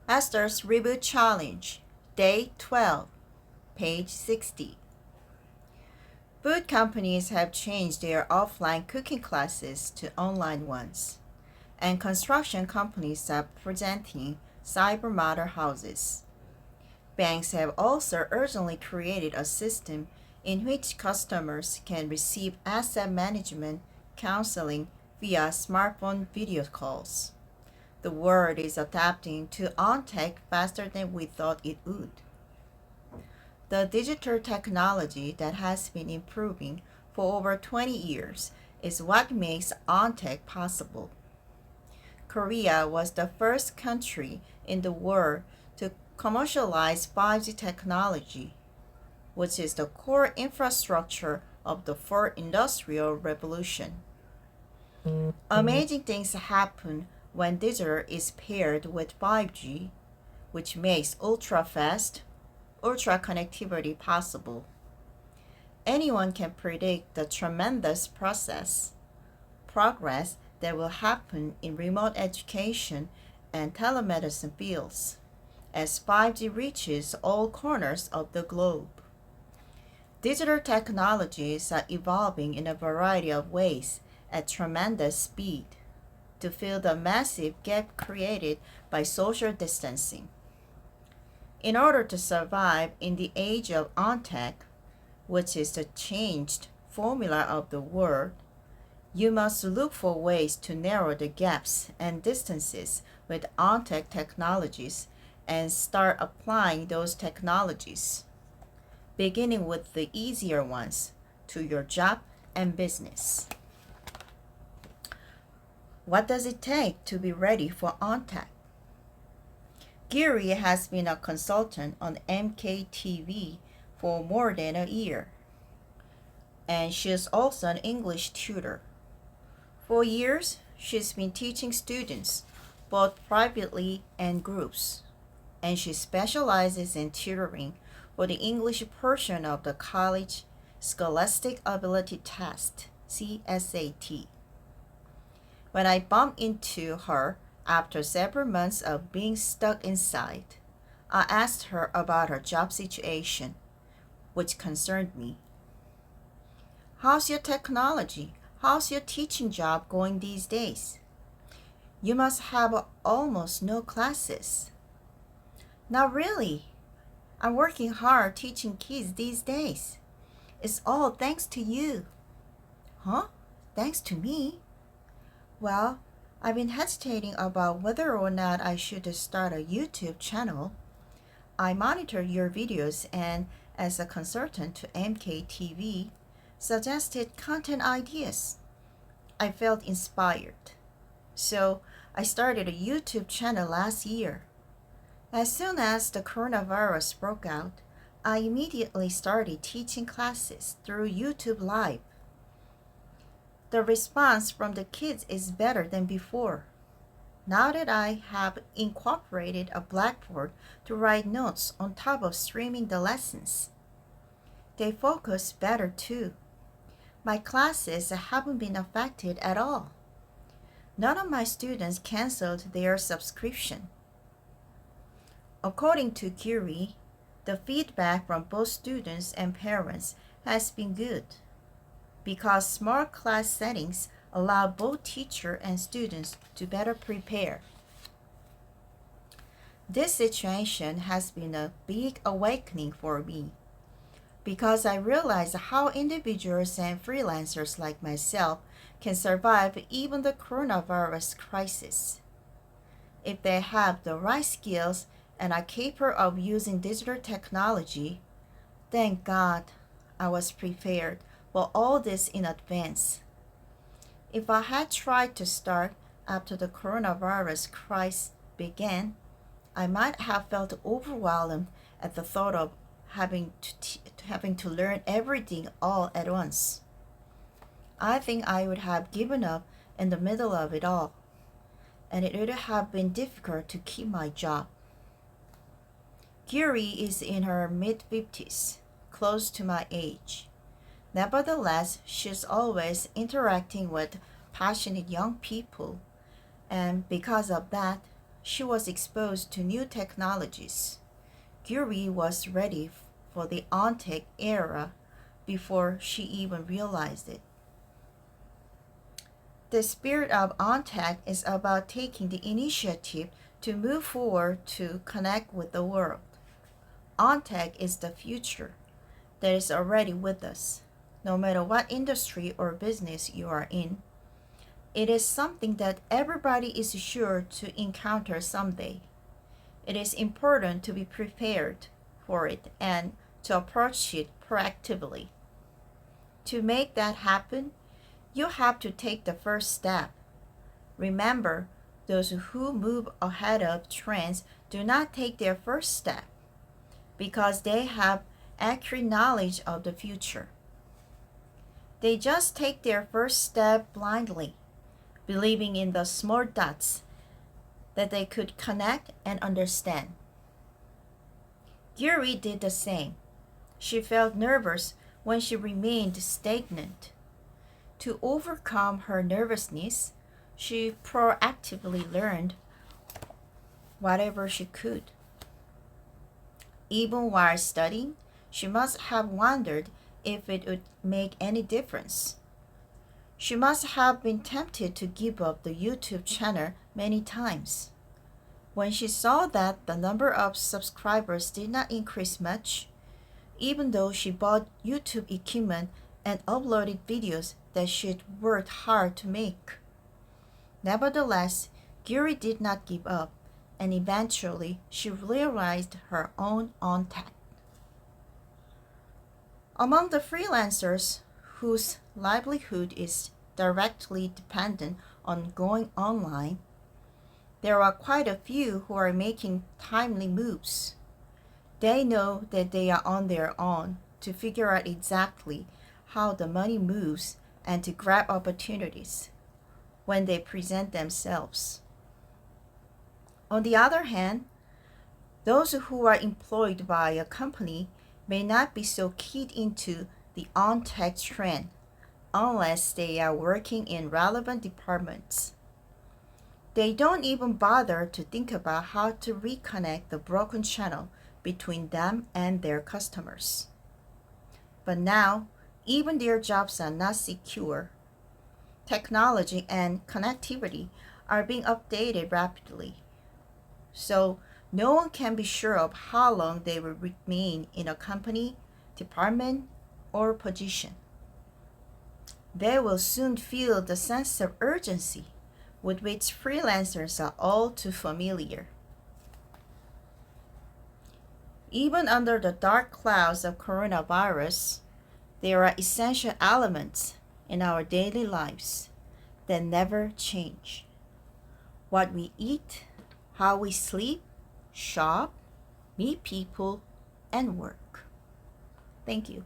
Esther's Reboot Challenge, Day 12, page 60. Food companies have changed their offline cooking classes to online ones, and construction companies are presenting cyber model houses. Banks have also urgently created a system in which customers can receive asset management counseling via smartphone video calls. The world is adapting to on-tech faster than we thought it would. The digital technology that has been improving for over 20 years is what makes on-tech possible. Korea was the first country in the world to commercialize 5G technology, which is the core infrastructure of the fourth industrial revolution. Amazing things happen when digital is paired with 5G, which makes ultra-fast, ultra connectivity possible. Anyone can predict the tremendous progress that will happen in remote education and telemedicine fields as 5G reaches all corners of the globe. Digital technologies are evolving in a variety of ways at tremendous speed to fill the massive gap created by social distancing. In order to survive in the age of on-tech, which is the changed formula of the world, you must look for ways to narrow the gaps and distances with on-tech technologies and start applying those technologies, beginning with the easier ones, to your job and business. What does it take to be ready for on-tech? Giri has been a consultant on MKTV for more than a year, and she is also an English tutor. For years, she's been teaching students, both privately and groups, and she specializes in tutoring for the English portion of the College Scholastic Ability Test, CSAT. When I bumped into her after several months of being stuck inside, I asked her about her job situation, which concerned me. How's your technology? How's your teaching job going these days? You must have almost no classes. Not really. I'm working hard teaching kids these days. It's all thanks to you. Huh? Thanks to me? Well, I've been hesitating about whether or not I should start a YouTube channel. I monitor your videos and, as a consultant to MKTV, suggested content ideas. I felt inspired. So I started a YouTube channel last year. As soon as the coronavirus broke out, I immediately started teaching classes through YouTube Live. The response from the kids is better than before. Now that I have incorporated a blackboard to write notes on top of streaming the lessons, they focus better too. My classes haven't been affected at all. None of my students canceled their subscription. According to Giri, the feedback from both students and parents has been good, because smart class settings allow both teacher and students to better prepare. This situation has been a big awakening for me, because I realized how individuals and freelancers like myself can survive even the coronavirus crisis. If they have the right skills and are capable of using digital technology, thank God I was prepared for all this in advance. If I had tried to start after the coronavirus crisis began, I might have felt overwhelmed at the thought of having to learn everything all at once. I think I would have given up in the middle of it all, and it would have been difficult to keep my job. Giri is in her mid-50s, close to my age. Nevertheless, she's always interacting with passionate young people, and because of that, she was exposed to new technologies. Guri was ready for the on-tech era before she even realized it. The spirit of on-tech is about taking the initiative to move forward to connect with the world. On-tech is the future that is already with us, no matter what industry or business you are in. It is something that everybody is sure to encounter someday. It is important to be prepared for it and to approach it proactively. To make that happen, you have to take the first step. Remember, those who move ahead of trends do not take their first step because they have accurate knowledge of the future. They just take their first step blindly, believing in the small dots that they could connect and understand. Guri did the same. She felt nervous when she remained stagnant. To overcome her nervousness, she proactively learned whatever she could. Even while studying, she must have wondered if it would make any difference. She must have been tempted to give up the YouTube channel many times. When she saw that the number of subscribers did not increase much, even though she bought YouTube equipment and uploaded videos that she'd worked hard to make. Nevertheless, Guri did not give up, and eventually she realized her own on-tech. Among the freelancers whose livelihood is directly dependent on going online, there are quite a few who are making timely moves. They know that they are on their own to figure out exactly how the money moves and to grab opportunities when they present themselves. On the other hand, those who are employed by a company may not be so keyed into the on-tech trend unless they are working in relevant departments. They don't even bother to think about how to reconnect the broken channel between them and their customers. But now, even their jobs are not secure. Technology and connectivity are being updated rapidly. So, no one can be sure of how long they will remain in a company, department, or position. They will soon feel the sense of urgency with which freelancers are all too familiar. Even under the dark clouds of coronavirus, there are essential elements in our daily lives that never change. What we eat, how we sleep, shop, meet people, and work. Thank you.